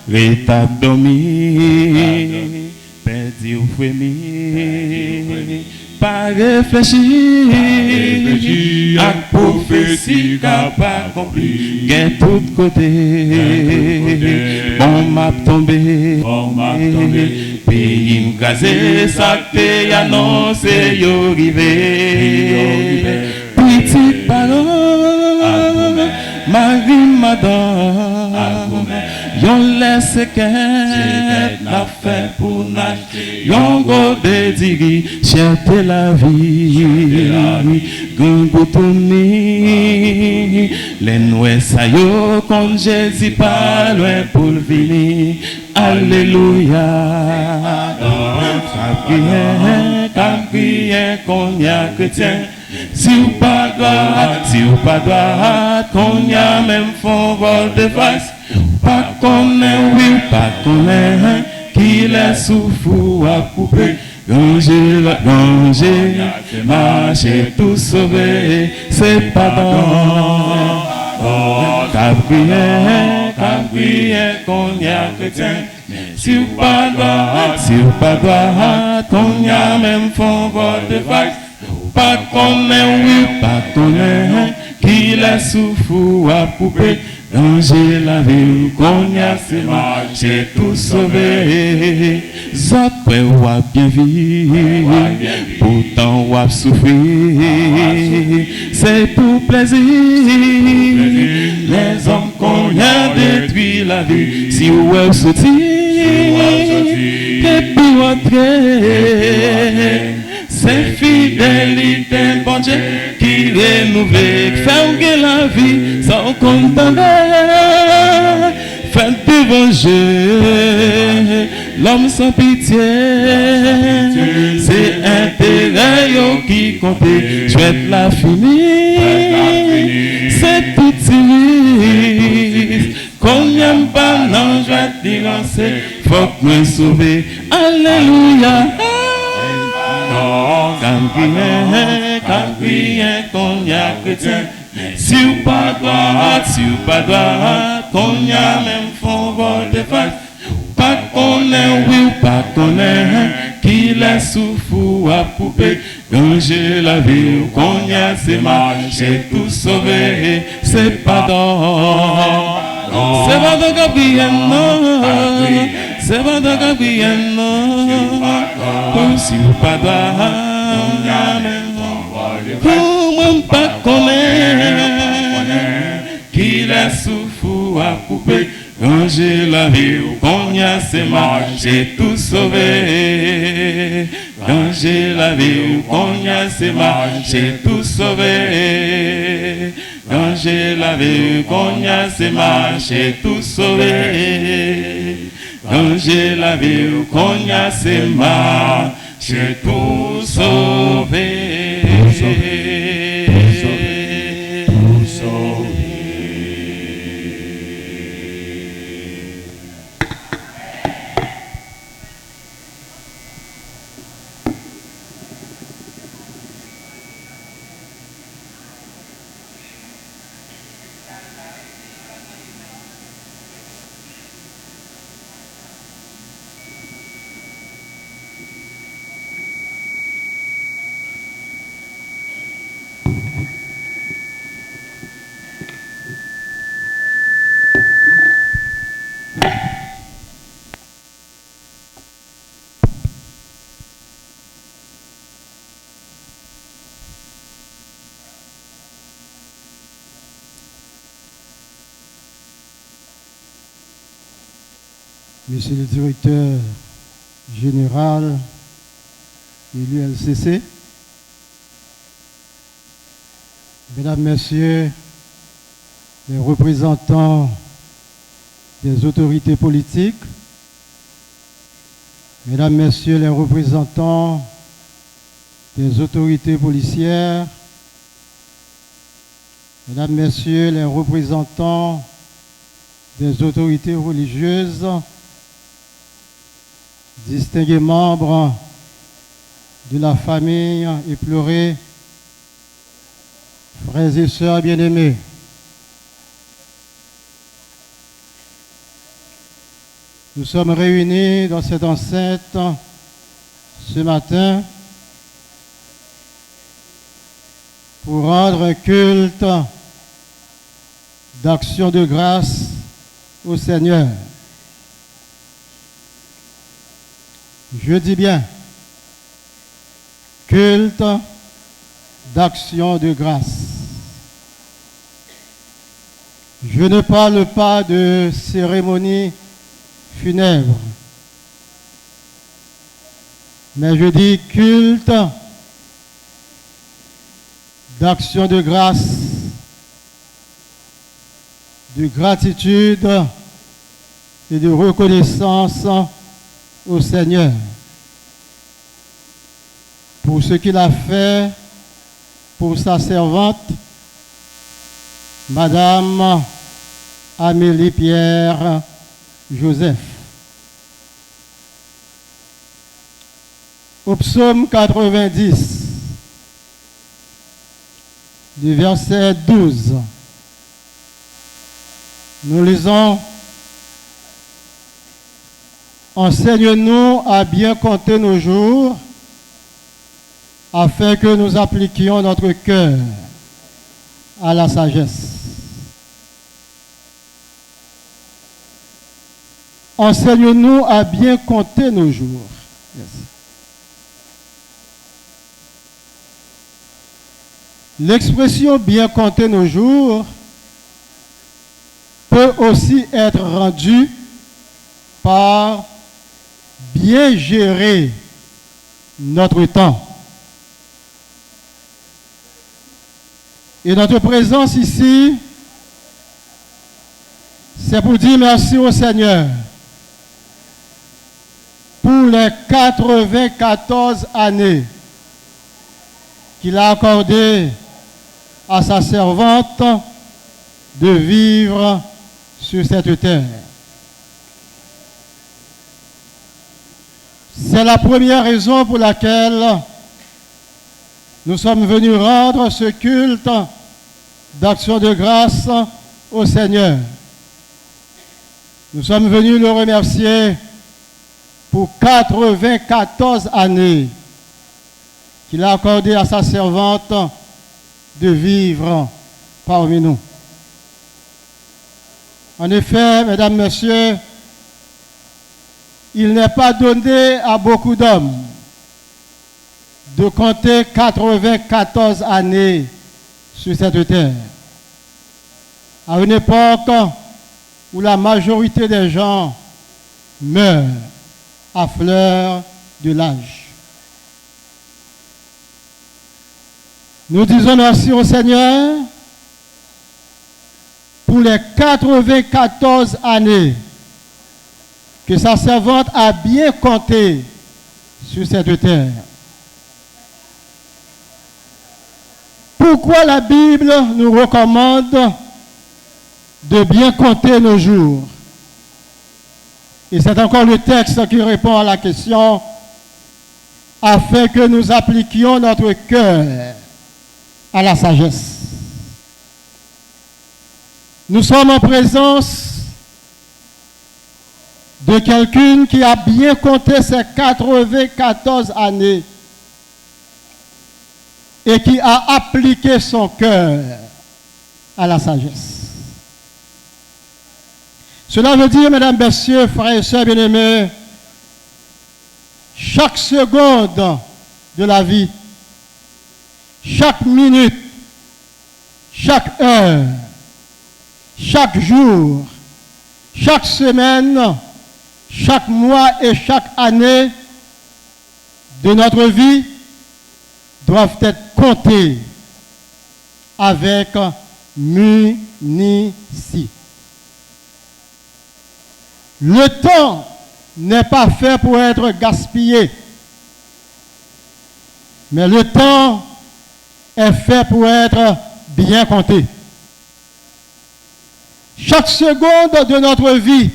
L'état dormi, perdu ou frémi, pas réfléchi, à prophétie qu'a pas accompli, gain tout côté, bon m'a tombé, pays m'gazé, ça t'est annoncé, yo rivé, petite parole, Marie madame, yon laisse qu'elle la fait pour nager, yon go dédiri, chercher la vie, gongo tourni, les noués sa yo, comme Jésus pas loin pour venir, alléluia, qu'un qu'on y a chrétien. Si ou pas droit, qu'on y a même fond vol de face, pas qu'on est oui, pas qu'on est, qu'il est souffle à couper, ranger, marcher, tout sauver, c'est pas bon. Qu'aprier, qu'on y a chrétien, si ou pas droit, qu'on y a même fond vol de face, pas qu'on est oui, pas qu'on est, qu'il est souffle à couper, ranger la vie, qu'on y a c'est marcher, tout sauver. Zot ouais, ou a bien vivre, pourtant ou a souffrir, c'est pour plaisir. Les hommes qu'on y a détruit la vie, si ou est sorti, et puis entrer. C'est fidélité, bon Dieu, qui renouvelle, fait la vie sans condamner, fait de venger, l'homme sans pitié, c'est intérêt qui compte, je vais la finir, c'est tout triste, qu'on n'aime pas, non, je vais te lancer, faut que me sauver, alléluia. Qu'un qu'on y a chrétien, si ou pas droit, qu'on y a même fond vol de face, pas qu'on est oui ou pas qu'on est, qu'il est souffle à couper, ranger la vie ou qu'on y a c'est marcher, tout sauver, c'est pas dans. C'est pas de Gabriel, non. C'est pas de Gabriel, non. Si ou pas droit, comment pas connaître qu'il est souffle à couper, ranger la vie ou qu'on y a c'est marcher, tout sauver. Ranger la vie ou qu'on y a c'est marcher, tout sauver. Ranger la vie ou qu'on y a c'est marcher, tout sauver. Ranger la vie ou qu'on y a c'est marcher, tout sauver. Tout sauver. Monsieur le directeur général de l'ULCC, Mesdames, Messieurs, les représentants des autorités politiques, Mesdames, Messieurs, les représentants des autorités policières, Mesdames, Messieurs, les représentants des autorités religieuses, distingués membres de la famille éplorée, frères et sœurs bien-aimés. Nous sommes réunis dans cette enceinte ce matin pour rendre un culte d'action de grâce au Seigneur. Je dis bien, culte d'action de grâce. Je ne parle pas de cérémonie funèbre, mais je dis culte d'action de grâce, de gratitude et de reconnaissance au Seigneur pour ce qu'il a fait pour sa servante, Madame Amélie Pierre Joseph. Au psaume 90, du verset 12, nous lisons: Enseigne-nous à bien compter nos jours, afin que nous appliquions notre cœur à la sagesse. Enseigne-nous à bien compter nos jours. Yes. L'expression bien compter nos jours peut aussi être rendue par bien gérer notre temps. Et notre présence ici, c'est pour dire merci au Seigneur pour les 94 années qu'il a accordées à sa servante de vivre sur cette terre. C'est la première raison pour laquelle nous sommes venus rendre ce culte d'action de grâce au Seigneur. Nous sommes venus le remercier pour 94 années qu'il a accordé à sa servante de vivre parmi nous. En effet, mesdames, messieurs, il n'est pas donné à beaucoup d'hommes de compter 94 années sur cette terre. À une époque où la majorité des gens meurent à fleur de l'âge. Nous disons merci au Seigneur pour les 94 années que sa servante a bien compté sur cette terre. Pourquoi la Bible nous recommande de bien compter nos jours? Et c'est encore le texte qui répond à la question, afin que nous appliquions notre cœur à la sagesse. Nous sommes en présence de quelqu'un qui a bien compté ses 94 années et qui a appliqué son cœur à la sagesse. Cela veut dire, mesdames, messieurs, frères et sœurs bien-aimés, chaque seconde de la vie, chaque minute, chaque heure, chaque jour, chaque semaine, chaque mois et chaque année de notre vie doivent être comptés avec munici. Le temps n'est pas fait pour être gaspillé, mais le temps est fait pour être bien compté. Chaque seconde de notre vie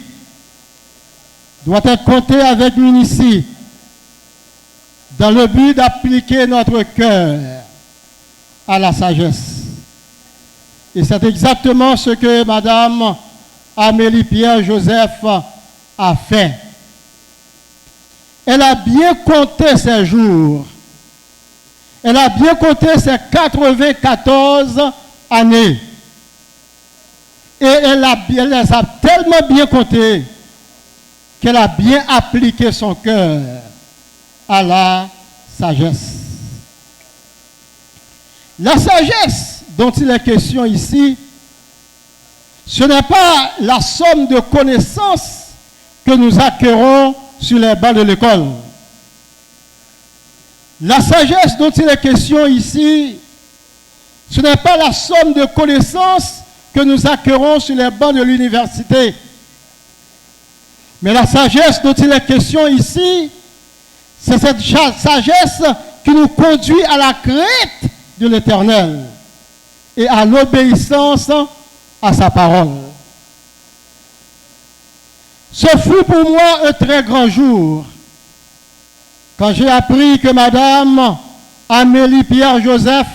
doit être comptée avec munici dans le but d'appliquer notre cœur à la sagesse. Et c'est exactement ce que Madame Amélie Pierre Joseph a fait. Elle a bien compté ses jours. Elle a bien compté ses 94 années. Et elle les a tellement bien comptées qu'elle a bien appliqué son cœur à la sagesse. La sagesse dont il est question ici, ce n'est pas la somme de connaissances que nous acquérons sur les bancs de l'école. La sagesse dont il est question ici, ce n'est pas la somme de connaissances que nous acquérons sur les bancs de l'université. Mais la sagesse dont il est question ici, c'est cette sagesse qui nous conduit à la crainte de l'Éternel et à l'obéissance à sa parole. Ce fut pour moi un très grand jour quand j'ai appris que Madame Amélie Pierre Joseph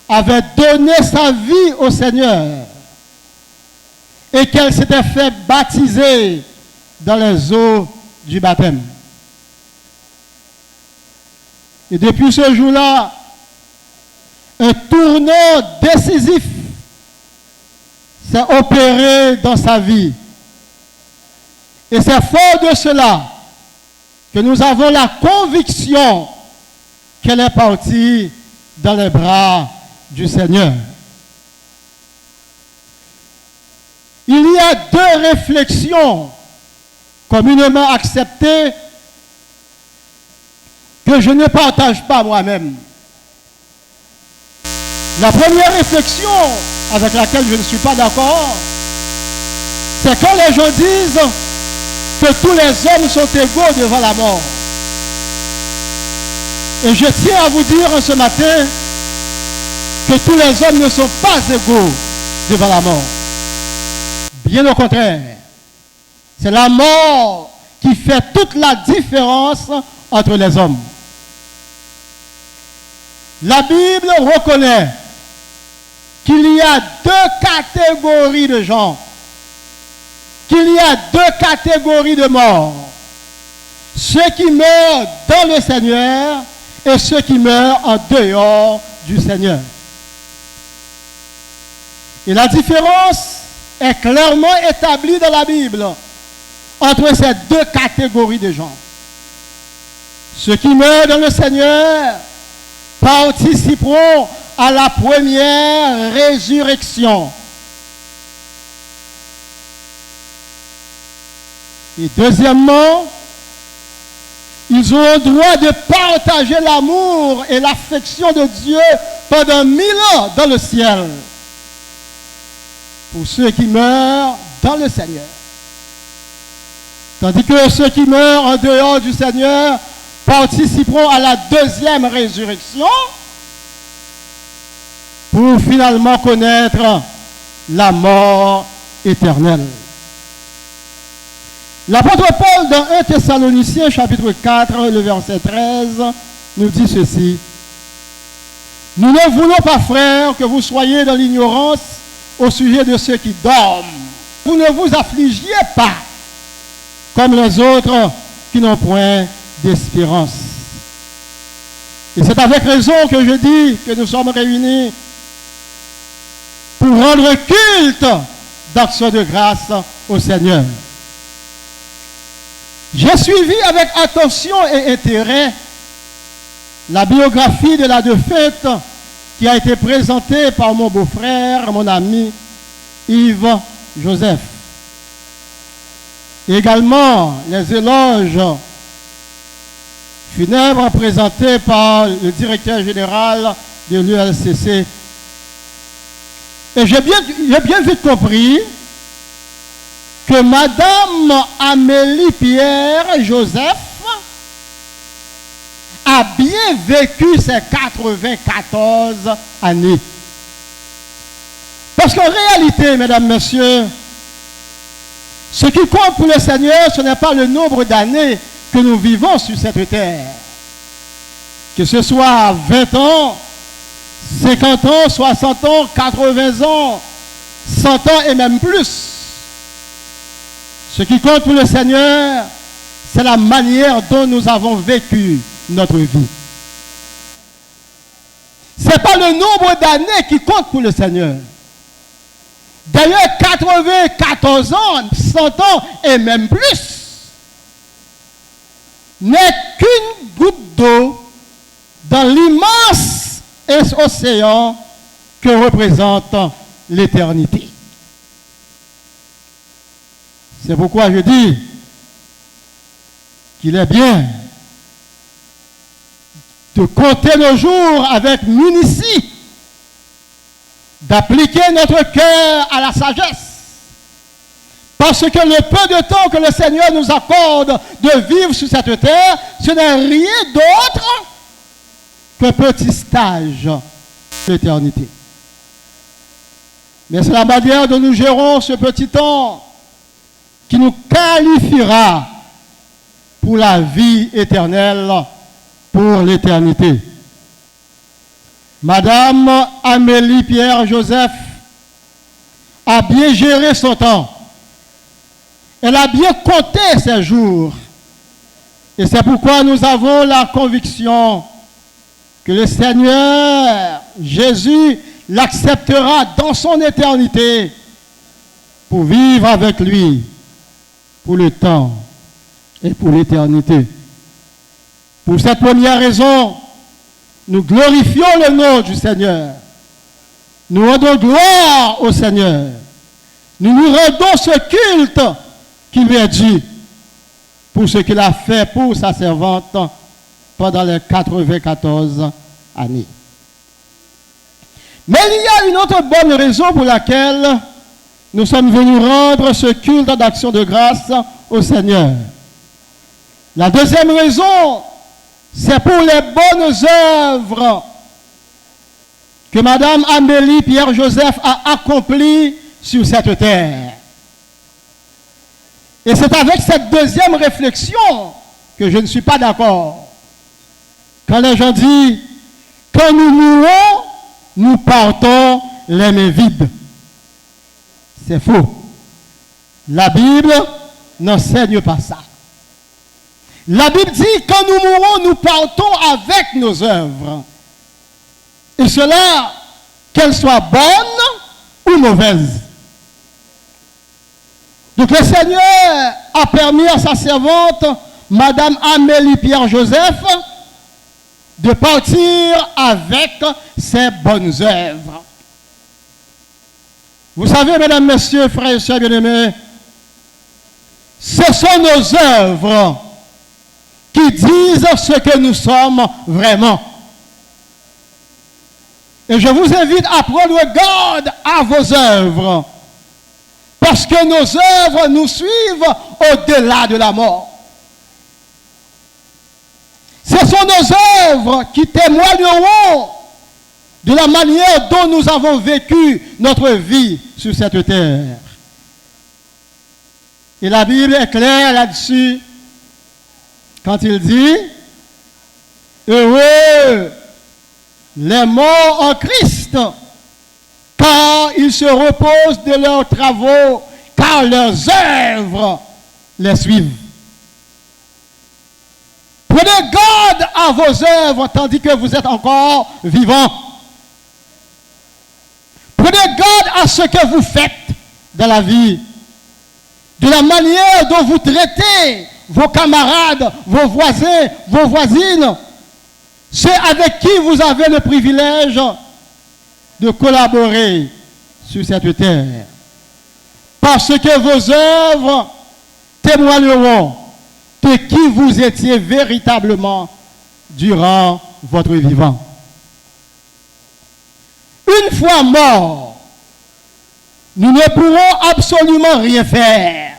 avait donné sa vie au Seigneur et qu'elle s'était fait baptiser dans les eaux du baptême. Et depuis ce jour-là, un tournant décisif s'est opéré dans sa vie. Et c'est fort de cela que nous avons la conviction qu'elle est partie dans les bras du Seigneur. Il y a deux réflexions communément acceptées que je ne partage pas moi-même. La première réflexion avec laquelle je ne suis pas d'accord, c'est quand les gens disent que tous les hommes sont égaux devant la mort. Et je tiens à vous dire ce matin que tous les hommes ne sont pas égaux devant la mort. Bien au contraire, c'est la mort qui fait toute la différence entre les hommes. La Bible reconnaît qu'il y a deux catégories de gens, qu'il y a deux catégories de morts. Ceux qui meurent dans le Seigneur et ceux qui meurent en dehors du Seigneur. Et la différence est clairement établie dans la Bible entre ces deux catégories de gens. Ceux qui meurent dans le Seigneur participeront à la première résurrection. Et deuxièmement, ils ont le droit de partager l'amour et l'affection de Dieu pendant 1000 ans dans le ciel. Pour ceux qui meurent dans le Seigneur. Tandis que ceux qui meurent en dehors du Seigneur participeront à la deuxième résurrection pour finalement connaître la mort éternelle. L'apôtre Paul, dans 1 Thessaloniciens, chapitre 4, le verset 13, nous dit ceci. Nous ne voulons pas, frères, que vous soyez dans l'ignorance au sujet de ceux qui dorment. Vous ne vous affligiez pas comme les autres qui n'ont point d'espérance. Et c'est avec raison que je dis que nous sommes réunis pour rendre culte d'action de grâce au Seigneur. J'ai suivi avec attention et intérêt la biographie de la défunte qui a été présentée par mon beau-frère, mon ami Yves Joseph. Et également les éloges funèbres présentés par le directeur général de l'ULCC. Et j'ai bien vite compris que Madame Amélie Pierre Joseph a bien vécu ses 94 années. Parce qu'en réalité, mesdames, messieurs, ce qui compte pour le Seigneur, ce n'est pas le nombre d'années que nous vivons sur cette terre. Que ce soit 20 ans, 50 ans, 60 ans, 80 ans, 100 ans et même plus. Ce qui compte pour le Seigneur, c'est la manière dont nous avons vécu notre vie. Ce n'est pas le nombre d'années qui compte pour le Seigneur. D'ailleurs, 94 ans, 100 ans et même plus n'est qu'une goutte d'eau dans l'immense océan que représente l'éternité. C'est pourquoi je dis qu'il est bien de compter nos jours avec munitie, d'appliquer notre cœur à la sagesse. Parce que le peu de temps que le Seigneur nous accorde de vivre sur cette terre, ce n'est rien d'autre qu'un petit stage de l'éternité. Mais c'est la manière dont nous gérons ce petit temps qui nous qualifiera pour la vie éternelle, pour l'éternité. Madame Amélie Pierre Joseph a bien géré son temps. Elle a bien compté ses jours. Et c'est pourquoi nous avons la conviction que le Seigneur Jésus l'acceptera dans son éternité pour vivre avec lui pour le temps et pour l'éternité. Pour cette première raison, nous glorifions le nom du Seigneur. Nous rendons gloire au Seigneur. Nous nous rendons ce culte qui lui est dû pour ce qu'il a fait pour sa servante pendant les 94 années. Mais il y a une autre bonne raison pour laquelle nous sommes venus rendre ce culte d'action de grâce au Seigneur. La deuxième raison, c'est pour les bonnes œuvres que Madame Amélie Pierre Joseph a accomplies sur cette terre. Et c'est avec cette deuxième réflexion que je ne suis pas d'accord. Quand les gens disent, quand nous mourons, nous partons les mains vides. C'est faux. La Bible n'enseigne pas ça. La Bible dit, quand nous mourons, nous partons avec nos œuvres. Et cela, qu'elles soient bonnes ou mauvaises. Donc le Seigneur a permis à sa servante, Madame Amélie Pierre Joseph, de partir avec ses bonnes œuvres. Vous savez, mesdames, messieurs, frères et sœurs bien-aimés, ce sont nos œuvres qui disent ce que nous sommes vraiment. Et je vous invite à prendre garde à vos œuvres, parce que nos œuvres nous suivent au-delà de la mort. Ce sont nos œuvres qui témoigneront de la manière dont nous avons vécu notre vie sur cette terre. Et la Bible est claire là-dessus quand il dit « Heureux les morts en Christ, car ils se reposent de leurs travaux, car leurs œuvres les suivent. » Prenez garde à vos œuvres tandis que vous êtes encore vivants. Prenez garde à ce que vous faites dans la vie, de la manière dont vous traitez vos camarades, vos voisins, vos voisines, ceux avec qui vous avez le privilège de collaborer sur cette terre. Parce que vos œuvres témoigneront de qui vous étiez véritablement durant votre vivant. Une fois morts, nous ne pourrons absolument rien faire.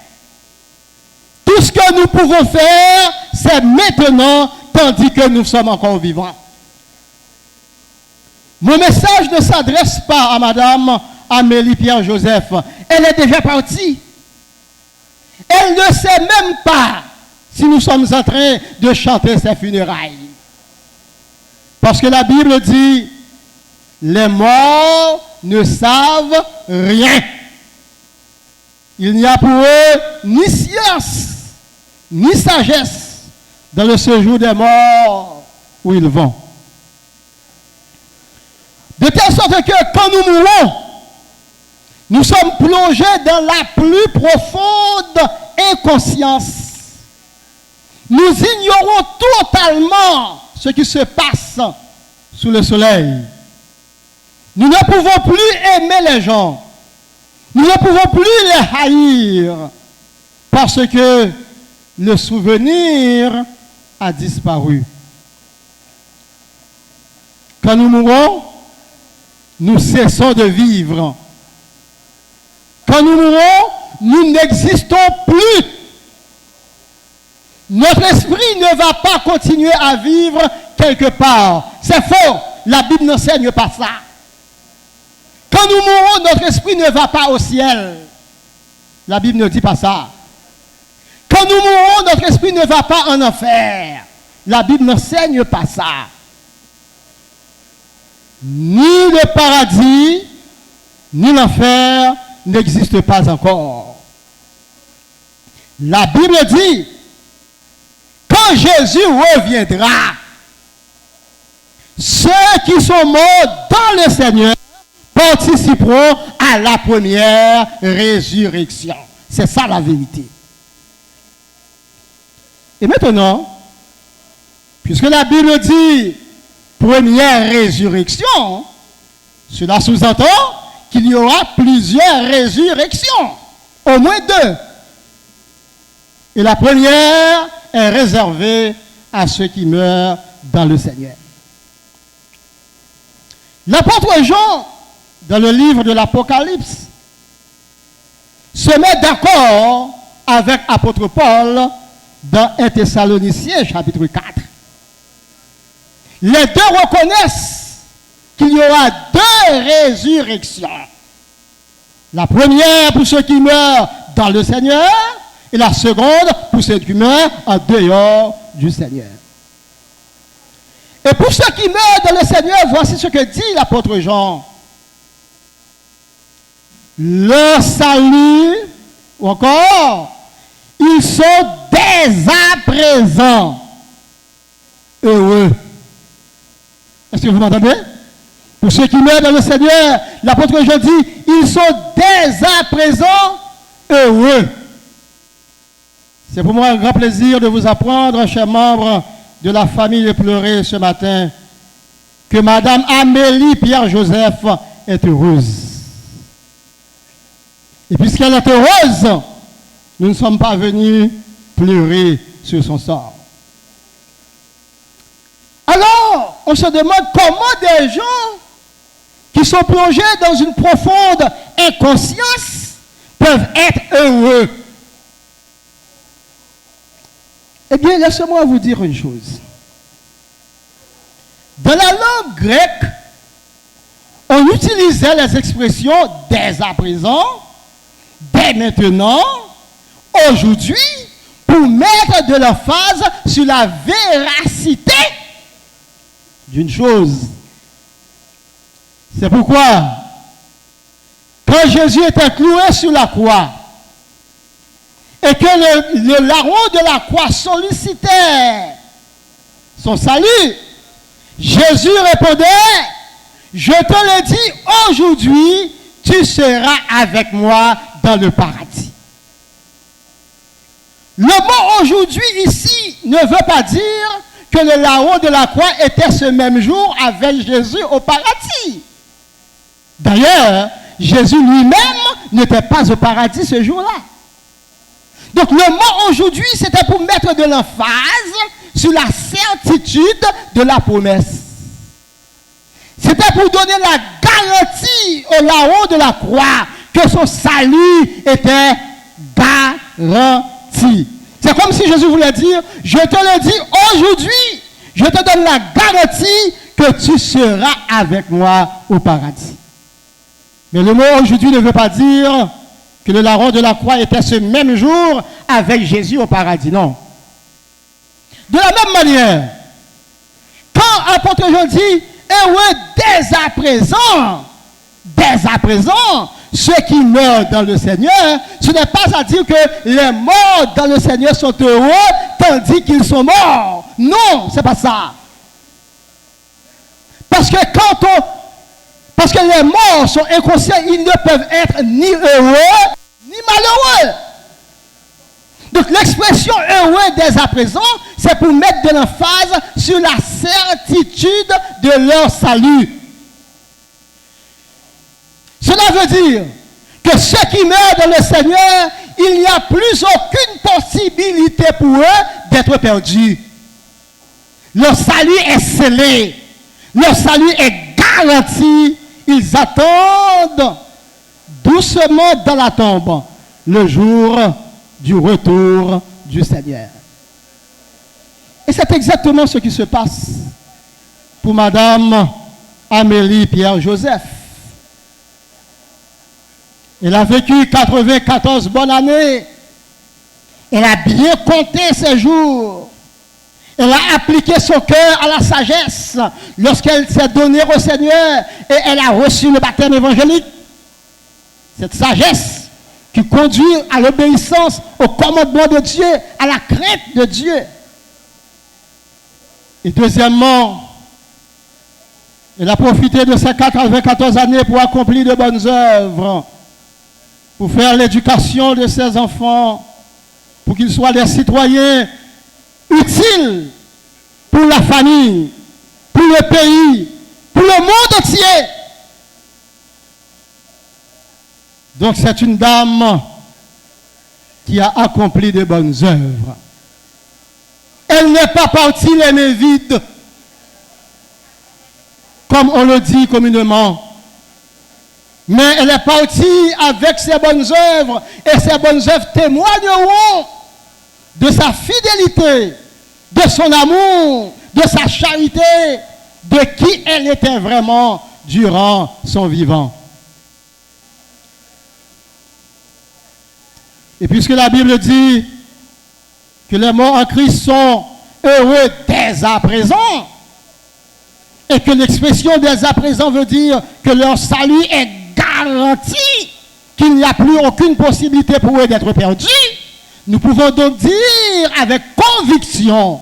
Tout ce que nous pouvons faire, c'est maintenant, tandis que nous sommes encore vivants. Mon message ne s'adresse pas à Madame Amélie Pierre Joseph. Elle est déjà partie. Elle ne sait même pas si nous sommes en train de chanter ses funérailles. Parce que la Bible dit, les morts ne savent rien. Il n'y a pour eux ni ciel, confiance ni sagesse dans le séjour des morts où ils vont. De telle sorte que quand nous mourons, nous sommes plongés dans la plus profonde inconscience. Nous ignorons totalement ce qui se passe sous le soleil. Nous ne pouvons plus aimer les gens. Nous ne pouvons plus les haïr parce que le souvenir a disparu. Quand nous mourons, nous cessons de vivre. Quand nous mourons, nous n'existons plus. Notre esprit ne va pas continuer à vivre quelque part. C'est faux. La Bible n'enseigne pas ça. Quand nous mourons, notre esprit ne va pas au ciel. La Bible ne dit pas ça. Quand nous mourons, notre esprit ne va pas en enfer. La Bible n'enseigne pas ça. Ni le paradis, ni l'enfer n'existent pas encore. La Bible dit, quand Jésus reviendra, ceux qui sont morts dans le Seigneur participeront à la première résurrection. C'est ça la vérité. Et maintenant, puisque la Bible dit première résurrection, cela sous-entend qu'il y aura plusieurs résurrections, au moins 2. Et la première est réservée à ceux qui meurent dans le Seigneur. L'apôtre Jean, dans le livre de l'Apocalypse, se met d'accord avec l'apôtre Paul dans 1 Thessaloniciens, chapitre 4. Les deux reconnaissent qu'il y aura 2 résurrections. La première pour ceux qui meurent dans le Seigneur et la seconde pour ceux qui meurent en dehors du Seigneur. Et pour ceux qui meurent dans le Seigneur, voici ce que dit l'apôtre Jean. Leur salut, ou encore, ils sont dès à présent heureux. Est-ce que vous m'entendez? Pour ceux qui meurent dans le Seigneur, l'apôtre Jean dit, ils sont dès à présent heureux. C'est pour moi un grand plaisir de vous apprendre, chers membres de la famille Pleurée ce matin, que Madame Amélie Pierre-Joseph est heureuse. Et puisqu'elle est heureuse, nous ne sommes pas venus pleurer sur son sort. Alors, on se demande comment des gens qui sont plongés dans une profonde inconscience peuvent être heureux. Eh bien, laissez-moi vous dire une chose. Dans la langue grecque, on utilisait les expressions dès à présent, dès maintenant, aujourd'hui, pour mettre de l'emphase sur la véracité d'une chose. C'est pourquoi, quand Jésus était cloué sur la croix, et que le larron de la croix sollicitait son salut, Jésus répondait, je te le dis aujourd'hui, tu seras avec moi dans le paradis. Le mot aujourd'hui ici ne veut pas dire que le larron de la croix était ce même jour avec Jésus au paradis. D'ailleurs, Jésus lui-même n'était pas au paradis ce jour-là. Donc le mot aujourd'hui, c'était pour mettre de l'emphase sur la certitude de la promesse. C'était pour donner la garantie au larron de la croix que son salut était garanti. C'est comme si Jésus voulait dire, je te le dis aujourd'hui, je te donne la garantie que tu seras avec moi au paradis. Mais le mot aujourd'hui ne veut pas dire que le larron de la croix était ce même jour avec Jésus au paradis, non. De la même manière, quand l'apôtre Jean dit, heureux dès à présent, ceux qui meurent dans le Seigneur, ce n'est pas à dire que les morts dans le Seigneur sont heureux tandis qu'ils sont morts. Non, c'est pas ça. Parce que les morts sont inconscients, ils ne peuvent être ni heureux ni malheureux. Donc l'expression heureux dès à présent, c'est pour mettre de l'emphase sur la certitude de leur salut. Cela veut dire que ceux qui meurent dans le Seigneur, il n'y a plus aucune possibilité pour eux d'être perdus. Leur salut est scellé. Leur salut est garanti. Ils attendent doucement dans la tombe le jour du retour du Seigneur. Et c'est exactement ce qui se passe pour Madame Amélie Pierre Joseph. Elle a vécu 94 bonnes années. Elle a bien compté ses jours. Elle a appliqué son cœur à la sagesse lorsqu'elle s'est donnée au Seigneur et elle a reçu le baptême évangélique. Cette sagesse qui conduit à l'obéissance au commandement de Dieu, à la crainte de Dieu. Et deuxièmement, elle a profité de ses 94 années pour accomplir de bonnes œuvres, pour faire l'éducation de ses enfants, pour qu'ils soient des citoyens utiles pour la famille, pour le pays, pour le monde entier. Donc c'est une dame qui a accompli de bonnes œuvres. Elle n'est pas partie les mains vides, comme on le dit communément. Mais elle est partie avec ses bonnes œuvres, et ses bonnes œuvres témoigneront de sa fidélité, de son amour, de sa charité, de qui elle était vraiment durant son vivant. Et puisque la Bible dit que les morts en Christ sont heureux dès à présent, et que l'expression dès à présent veut dire que leur salut est garanti, qu'il n'y a plus aucune possibilité pour eux d'être perdus, nous pouvons donc dire avec conviction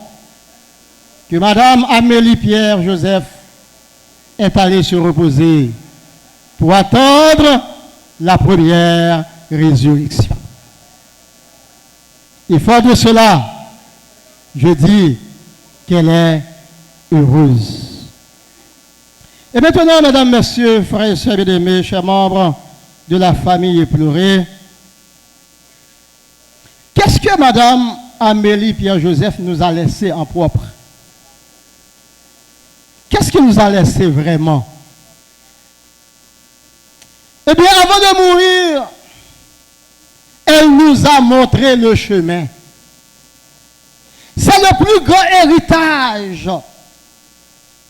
que Madame Amélie Pierre Joseph est allée se reposer pour attendre la première résurrection. Et fort de cela, je dis qu'elle est heureuse. Et maintenant, mesdames, messieurs, frères et sœurs bien-aimés, chers membres de la famille éplorée, qu'est-ce que Madame Amélie Pierre Joseph nous a laissé en propre? Qu'est-ce qu'il nous a laissé vraiment? Eh bien, avant de mourir, elle nous a montré le chemin. C'est le plus grand héritage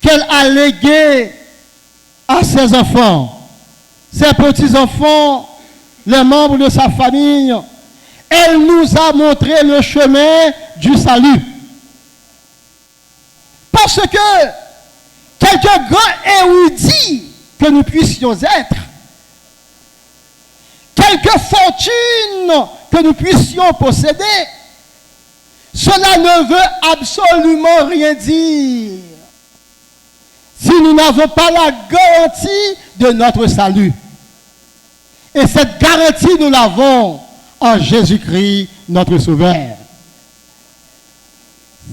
qu'elle a légué à ses enfants, ses petits-enfants, les membres de sa famille. Elle nous a montré le chemin du salut. Parce que quelques grands érudits que nous puissions être, quelques fortunes que nous puissions posséder, cela ne veut absolument rien dire si nous n'avons pas la garantie de notre salut. Et cette garantie, nous l'avons en Jésus-Christ, notre Sauveur.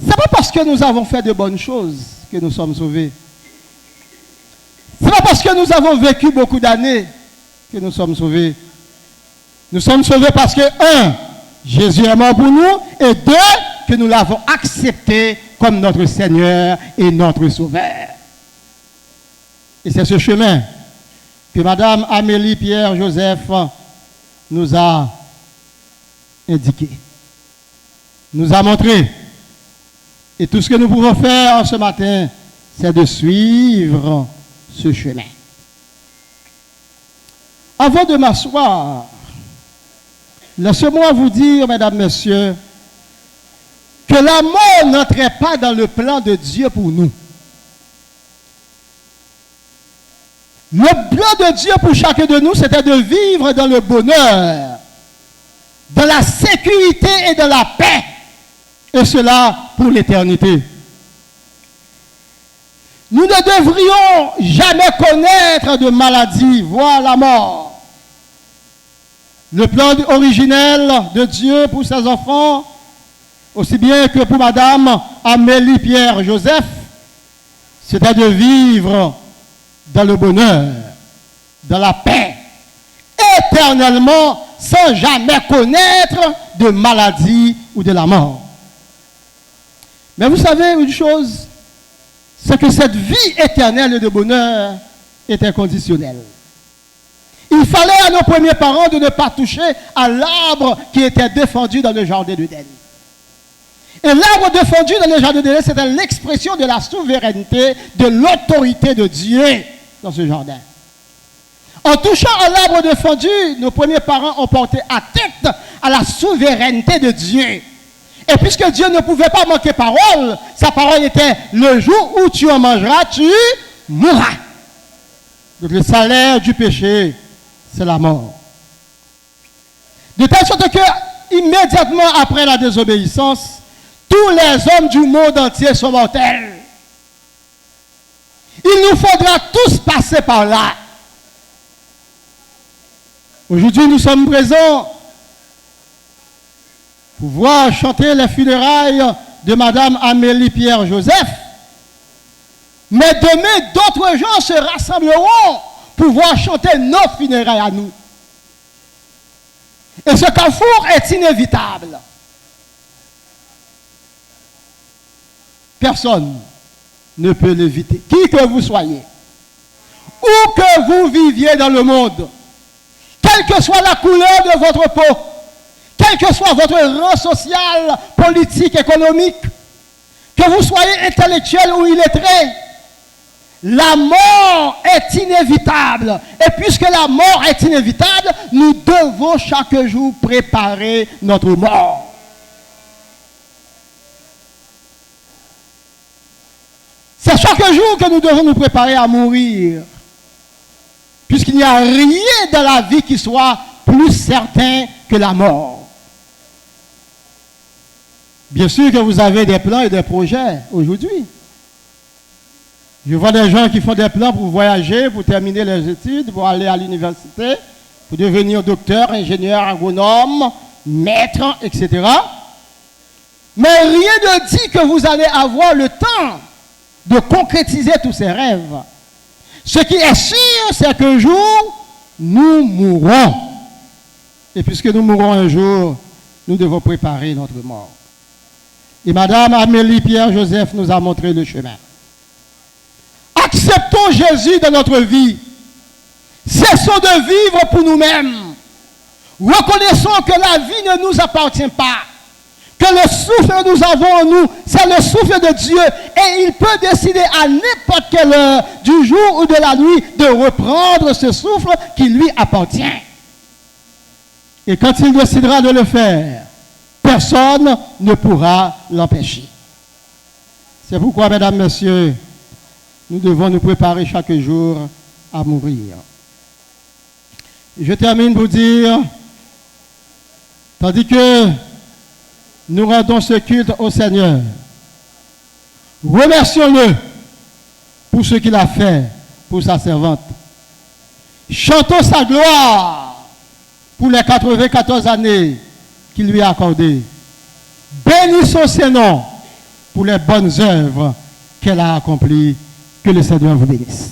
Ce n'est pas parce que nous avons fait de bonnes choses que nous sommes sauvés. Ce n'est pas parce que nous avons vécu beaucoup d'années que nous sommes sauvés. Nous sommes sauvés parce que, un, Jésus est mort pour nous, et deux, que nous l'avons accepté comme notre Seigneur et notre Sauveur. Et c'est ce chemin que Madame Amélie Pierre Joseph nous a indiqué, nous a montré. Et tout ce que nous pouvons faire ce matin, c'est de suivre ce chemin. Avant de m'asseoir, laissez-moi vous dire, mesdames, messieurs, que la mort n'entrait pas dans le plan de Dieu pour nous. Le plan de Dieu pour chacun de nous, c'était de vivre dans le bonheur, dans la sécurité et dans la paix. Et cela pour l'éternité. Nous ne devrions jamais connaître de maladie, voire la mort. Le plan originel de Dieu pour ses enfants, aussi bien que pour Madame Amélie Pierre Joseph, c'était de vivre dans le bonheur, dans la paix, éternellement, sans jamais connaître de maladie ou de la mort. Mais vous savez une chose, c'est que cette vie éternelle de bonheur était conditionnelle. Il fallait à nos premiers parents de ne pas toucher à l'arbre qui était défendu dans le jardin d'Éden. Et l'arbre défendu dans le jardin d'Éden, c'était l'expression de la souveraineté, de l'autorité de Dieu dans ce jardin. En touchant à l'arbre défendu, nos premiers parents ont porté atteinte à la souveraineté de Dieu. Et puisque Dieu ne pouvait pas manquer parole, sa parole était « le jour où tu en mangeras, tu mourras ». Donc le salaire du péché, c'est la mort. De telle sorte que, immédiatement après la désobéissance, tous les hommes du monde entier sont mortels. Il nous faudra tous passer par là. Aujourd'hui, nous sommes présents pour voir chanter les funérailles de Madame Amélie Pierre Joseph. Mais demain, d'autres gens se rassembleront pour voir chanter nos funérailles à nous. Et ce carrefour est inévitable. Personne ne peut l'éviter. Qui que vous soyez, où que vous viviez dans le monde, quelle que soit la couleur de votre peau, quel que soit votre rang social, politique, économique, que vous soyez intellectuel ou illettré, la mort est inévitable. Et puisque la mort est inévitable, nous devons chaque jour préparer notre mort. C'est chaque jour que nous devons nous préparer à mourir. Puisqu'il n'y a rien dans la vie qui soit plus certain que la mort. Bien sûr que vous avez des plans et des projets aujourd'hui. Je vois des gens qui font des plans pour voyager, pour terminer les études, pour aller à l'université, pour devenir docteur, ingénieur, agronome, maître, etc. Mais rien ne dit que vous allez avoir le temps de concrétiser tous ces rêves. Ce qui est sûr, c'est qu'un jour, nous mourrons. Et puisque nous mourrons un jour, nous devons préparer notre mort. Et Madame Amélie Pierre Joseph nous a montré le chemin. Acceptons Jésus dans notre vie. Cessons de vivre pour nous-mêmes. Reconnaissons que la vie ne nous appartient pas. Que le souffle que nous avons en nous, c'est le souffle de Dieu. Et il peut décider à n'importe quelle heure du jour ou de la nuit de reprendre ce souffle qui lui appartient. Et quand il décidera de le faire, personne ne pourra l'empêcher. C'est pourquoi, mesdames, messieurs, nous devons nous préparer chaque jour à mourir. Je termine pour dire, tandis que nous rendons ce culte au Seigneur, remercions-le pour ce qu'il a fait pour sa servante. Chantons sa gloire pour les 94 années qu'il lui a accordées. Bénissons ses noms pour les bonnes œuvres qu'elle a accomplies. Que le Seigneur vous bénisse.